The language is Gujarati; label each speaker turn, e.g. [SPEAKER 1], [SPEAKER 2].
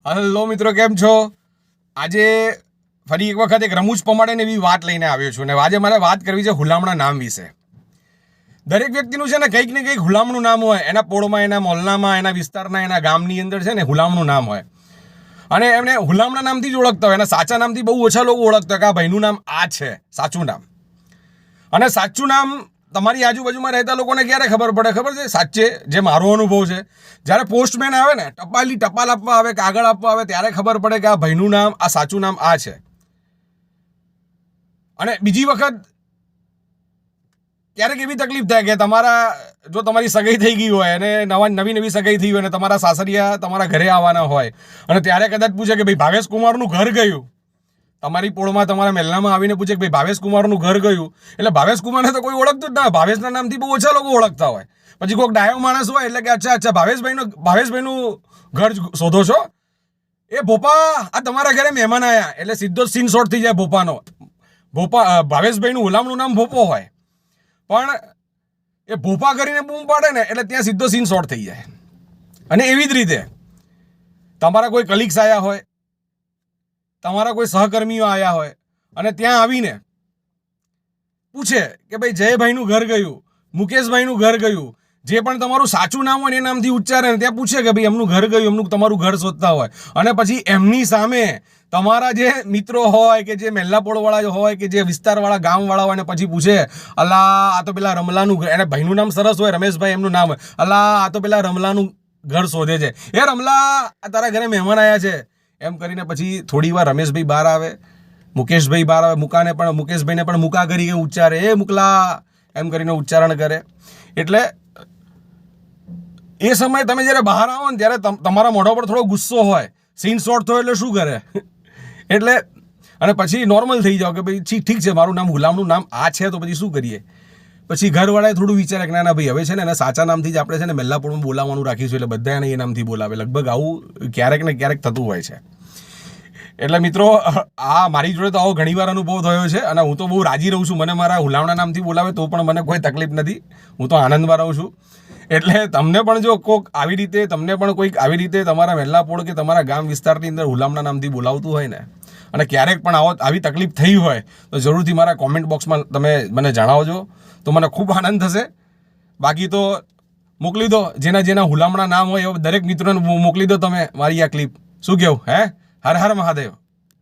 [SPEAKER 1] હલો મિત્રો, કેમ છો? આજે ફરી એક વખત એક રમૂજ પમાડે એવી વાત લઈને આવ્યો છું ને આજે મારે વાત કરવી છે હુલામણા નામ વિશે. દરેક વ્યક્તિનું છે ને કંઈક ને કંઈક હુલામણું નામ હોય. એના પોળમાં, એના મોહલ્લામાં, એના વિસ્તારના, એના ગામની અંદર છે ને હુલામણું નામ હોય અને એમને હુલામણા નામથી જ ઓળખતા હોય. એના સાચા નામથી બહુ ઓછા લોકો ઓળખતા કે આ ભાઈનું નામ આ છે સાચું નામ. અને સાચું નામ તમારી આજુબાજુમાં રહેતા લોકોને ક્યારે ખબર પડે ખબર છે? સાચે જે મારો અનુભવ છે, જ્યારે પોસ્ટમેન આવે ને, ટપાલ આપવા આવે, કાગળ આપવા આવે, ત્યારે ખબર પડે કે આ ભાઈનું નામ, આ સાચું નામ આ છે. અને બીજી વખત ક્યારેક એવી તકલીફ થાય કે જો તમારી સગાઈ થઈ ગઈ હોય અને નવી સગાઈ થઈ હોય અને તમારા સાસરિયા તમારા ઘરે આવવાના હોય અને ત્યારે કદાચ પૂછે કે ભાઈ ભાવેશ કુમારનું ઘર ગયું, તમારી પોળમાં તમારા મહેલામાં આવીને પૂછે કે ભાઈ ભાવેશ કુમારનું ઘર ગયું, એટલે ભાવેશ કુમારને તો કોઈ ઓળખતું જ ના. ભાવેશના નામથી બહુ ઓછા લોકો ઓળખતા હોય. પછી કોઈક ડાયો માણસ હોય એટલે કે અચ્છા ભાવેશભાઈનું ઘર શોધો છો? એ ભોપા, આ તમારા ઘરે મહેમાન આવ્યા એટલે સીધો જ સીન શોર્ટ થઈ જાય ભોપાનો. ભાવેશભાઈનું હુલામણું નામ ભોપો હોય, પણ એ ભોપા કરીને બૂમ પાડે ને એટલે ત્યાં સીધો સીન શોર્ટ થઈ જાય. અને એવી જ રીતે તમારા કોઈ કલીગ્સ આવ્યા હોય, તમારા કોઈ સહકર્મીઓ આવ્યા હોય અને ત્યાં આવીને પૂછે કે ભાઈ જયભાઈનું ઘર ગયું, મુકેશભાઈનું ઘર ગયું, જે પણ તમારું સાચું નામ હોય એ નામથી ઉચ્ચારે ને ત્યાં પૂછે કે ભાઈ એમનું ઘર ગયું, એમનું તમારું ઘર શોધતા હોય. અને પછી એમની સામે તમારા જે મિત્રો હોય કે જે મહેલાપોળવાળા હોય કે જે વિસ્તારવાળા ગામવાળા હોય ને પછી પૂછે, અલા આ તો પેલા રમલાનું ઘર, એને ભાઈનું નામ સરસ હોય, રમેશભાઈ એમનું નામ હોય, અલા આ તો પેલા રમલાનું ઘર શોધે છે, એ રમલા આ તારા ઘરે મહેમાન આવ્યા છે, એમ કરીને પછી થોડી વાર રમેશભાઈ બહાર આવે, મુકેશભાઈ બહાર આવે, મુકેશભાઈને પણ મુકા કરીને ઉચ્ચારે, એ મુકલા એમ કરીને ઉચ્ચારણ કરે. એટલે એ સમયે તમે જ્યારે બહાર આવો ને ત્યારે તમારા મોઢા પર થોડો ગુસ્સો હોય, સીન શોર્ટ થયો એટલે શું કરે એટલે અને પછી નોર્મલ થઈ જાઓ કે ભાઈ ઠીક છે, મારું નામ હુલામણું નામ આ છે તો પછી શું કરીએ. પછી ઘરવાળાએ થોડું વિચારે કે ના ભાઈ હવે છે ને એના સાચા નામથી જ આપણે છે ને મહેલાપોળમાં બોલાવવાનું રાખીશું, એટલે બધા એને એ નામથી બોલાવે. લગભગ આવું ક્યારેક ને ક્યારેક થતું હોય છે. એટલે મિત્રો, આ મારી જોડે તો આવો ઘણીવાર અનુભવ થયો છે અને હું તો બહુ રાજી રહું છું. મને મારા હુલામણા નામથી બોલાવે તો પણ મને કોઈ તકલીફ નથી, હું તો આનંદમાં રહું છું. એટલે તમને પણ જો કોઈક આવી રીતે તમારા મહેલાપોળ કે તમારા ગામ વિસ્તારની અંદર હુલામણા નામથી બોલાવતું હોય ને અને ક્યારેક પણ આવી તકલીફ થઈ હોય તો જરૂરથી મારા કોમેન્ટ બોક્સમાં તમે મને જણાવજો, તો મને ખૂબ આનંદ થશે. બાકી તો મોકલી દો, જેના હુલામણા નામ હોય એવા દરેક મિત્રોને મોકલી દો તમે મારી આ ક્લિપ. શું કહેવું? હર હર મહાદેવ.